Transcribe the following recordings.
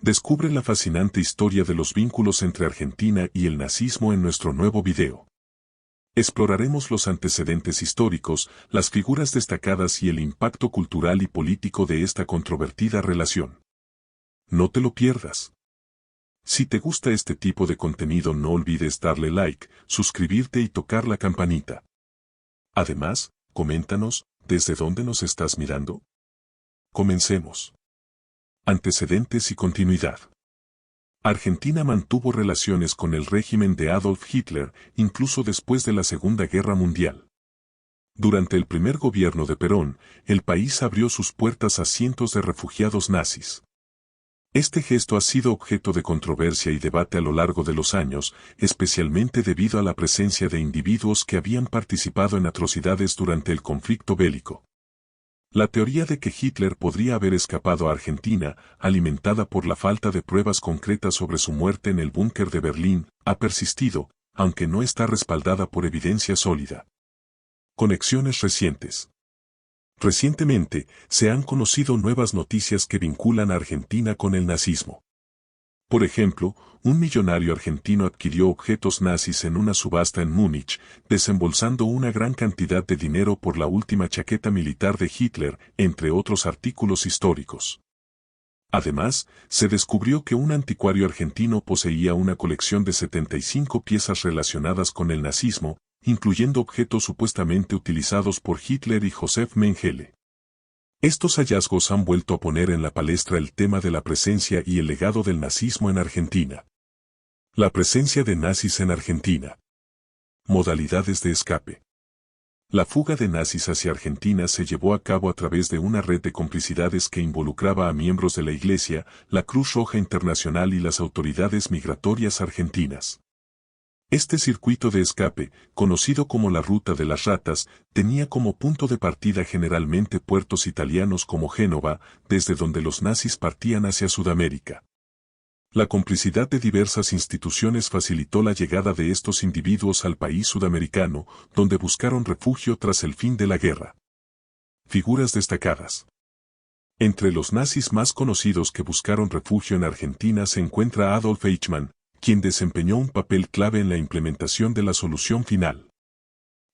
Descubre la fascinante historia de los vínculos entre Argentina y el nazismo en nuestro nuevo video. Exploraremos los antecedentes históricos, las figuras destacadas y el impacto cultural y político de esta controvertida relación. No te lo pierdas. Si te gusta este tipo de contenido, no olvides darle like, suscribirte y tocar la campanita. Además, coméntanos, ¿desde dónde nos estás mirando? Comencemos. Antecedentes y continuidad. Argentina mantuvo relaciones con el régimen de Adolf Hitler incluso después de la Segunda Guerra Mundial. Durante el primer gobierno de Perón, el país abrió sus puertas a cientos de refugiados nazis. Este gesto ha sido objeto de controversia y debate a lo largo de los años, especialmente debido a la presencia de individuos que habían participado en atrocidades durante el conflicto bélico. La teoría de que Hitler podría haber escapado a Argentina, alimentada por la falta de pruebas concretas sobre su muerte en el búnker de Berlín, ha persistido, aunque no está respaldada por evidencia sólida. Conexiones recientes. Recientemente, se han conocido nuevas noticias que vinculan a Argentina con el nazismo. Por ejemplo, un millonario argentino adquirió objetos nazis en una subasta en Múnich, desembolsando una gran cantidad de dinero por la última chaqueta militar de Hitler, entre otros artículos históricos. Además, se descubrió que un anticuario argentino poseía una colección de 75 piezas relacionadas con el nazismo, incluyendo objetos supuestamente utilizados por Hitler y Josef Mengele. Estos hallazgos han vuelto a poner en la palestra el tema de la presencia y el legado del nazismo en Argentina. La presencia de nazis en Argentina. Modalidades de escape. La fuga de nazis hacia Argentina se llevó a cabo a través de una red de complicidades que involucraba a miembros de la Iglesia, la Cruz Roja Internacional y las autoridades migratorias argentinas. Este circuito de escape, conocido como la Ruta de las Ratas, tenía como punto de partida generalmente puertos italianos como Génova, desde donde los nazis partían hacia Sudamérica. La complicidad de diversas instituciones facilitó la llegada de estos individuos al país sudamericano, donde buscaron refugio tras el fin de la guerra. Figuras destacadas. Entre los nazis más conocidos que buscaron refugio en Argentina se encuentra Adolf Eichmann, quien desempeñó un papel clave en la implementación de la solución final.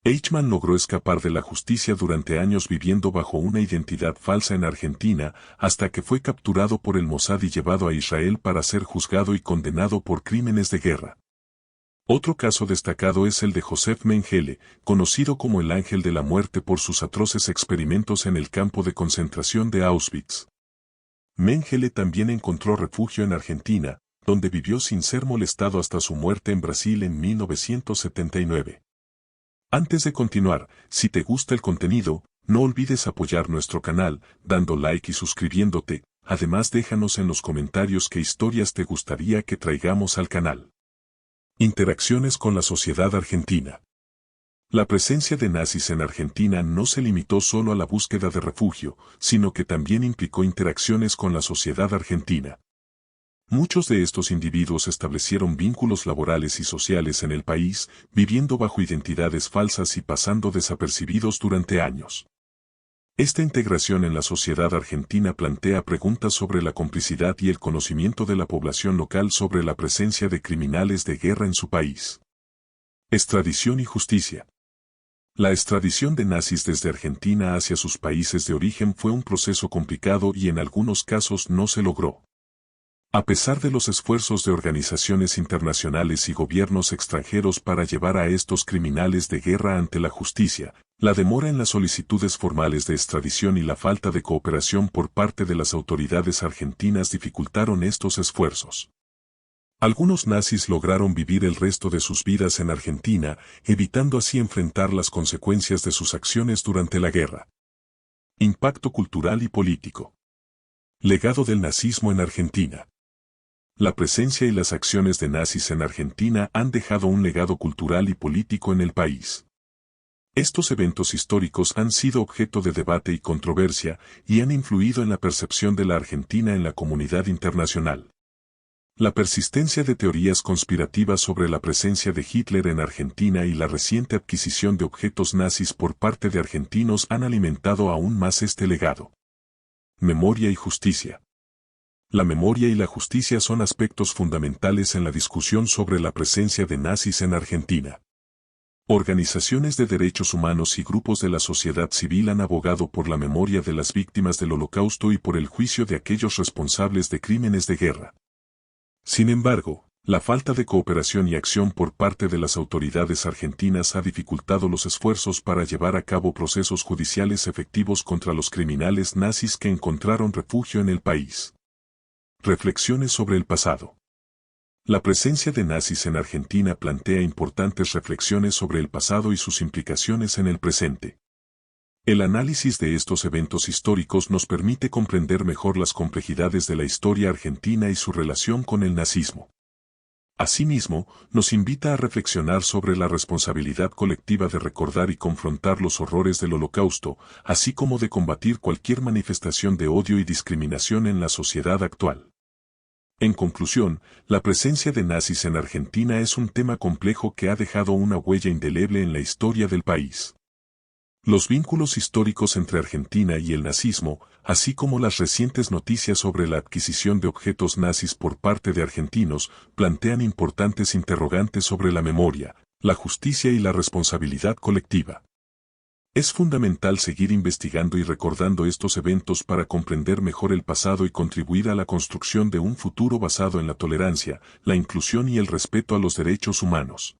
Eichmann logró escapar de la justicia durante años viviendo bajo una identidad falsa en Argentina, hasta que fue capturado por el Mossad y llevado a Israel para ser juzgado y condenado por crímenes de guerra. Otro caso destacado es el de Josef Mengele, conocido como el Ángel de la Muerte por sus atroces experimentos en el campo de concentración de Auschwitz. Mengele también encontró refugio en Argentina, donde vivió sin ser molestado hasta su muerte en Brasil en 1979. Antes de continuar, si te gusta el contenido, no olvides apoyar nuestro canal, dando like y suscribiéndote, además déjanos en los comentarios qué historias te gustaría que traigamos al canal. Interacciones con la sociedad argentina. La presencia de nazis en Argentina no se limitó solo a la búsqueda de refugio, sino que también implicó interacciones con la sociedad argentina. Muchos de estos individuos establecieron vínculos laborales y sociales en el país, viviendo bajo identidades falsas y pasando desapercibidos durante años. Esta integración en la sociedad argentina plantea preguntas sobre la complicidad y el conocimiento de la población local sobre la presencia de criminales de guerra en su país. Extradición y justicia. La extradición de nazis desde Argentina hacia sus países de origen fue un proceso complicado y en algunos casos no se logró. A pesar de los esfuerzos de organizaciones internacionales y gobiernos extranjeros para llevar a estos criminales de guerra ante la justicia, la demora en las solicitudes formales de extradición y la falta de cooperación por parte de las autoridades argentinas dificultaron estos esfuerzos. Algunos nazis lograron vivir el resto de sus vidas en Argentina, evitando así enfrentar las consecuencias de sus acciones durante la guerra. Impacto cultural y político. Legado del nazismo en Argentina. La presencia y las acciones de nazis en Argentina han dejado un legado cultural y político en el país. Estos eventos históricos han sido objeto de debate y controversia y han influido en la percepción de la Argentina en la comunidad internacional. La persistencia de teorías conspirativas sobre la presencia de Hitler en Argentina y la reciente adquisición de objetos nazis por parte de argentinos han alimentado aún más este legado. Memoria y justicia. La memoria y la justicia son aspectos fundamentales en la discusión sobre la presencia de nazis en Argentina. Organizaciones de derechos humanos y grupos de la sociedad civil han abogado por la memoria de las víctimas del Holocausto y por el juicio de aquellos responsables de crímenes de guerra. Sin embargo, la falta de cooperación y acción por parte de las autoridades argentinas ha dificultado los esfuerzos para llevar a cabo procesos judiciales efectivos contra los criminales nazis que encontraron refugio en el país. Reflexiones sobre el pasado. La presencia de nazis en Argentina plantea importantes reflexiones sobre el pasado y sus implicaciones en el presente. El análisis de estos eventos históricos nos permite comprender mejor las complejidades de la historia argentina y su relación con el nazismo. Asimismo, nos invita a reflexionar sobre la responsabilidad colectiva de recordar y confrontar los horrores del Holocausto, así como de combatir cualquier manifestación de odio y discriminación en la sociedad actual. En conclusión, la presencia de nazis en Argentina es un tema complejo que ha dejado una huella indeleble en la historia del país. Los vínculos históricos entre Argentina y el nazismo, así como las recientes noticias sobre la adquisición de objetos nazis por parte de argentinos, plantean importantes interrogantes sobre la memoria, la justicia y la responsabilidad colectiva. Es fundamental seguir investigando y recordando estos eventos para comprender mejor el pasado y contribuir a la construcción de un futuro basado en la tolerancia, la inclusión y el respeto a los derechos humanos.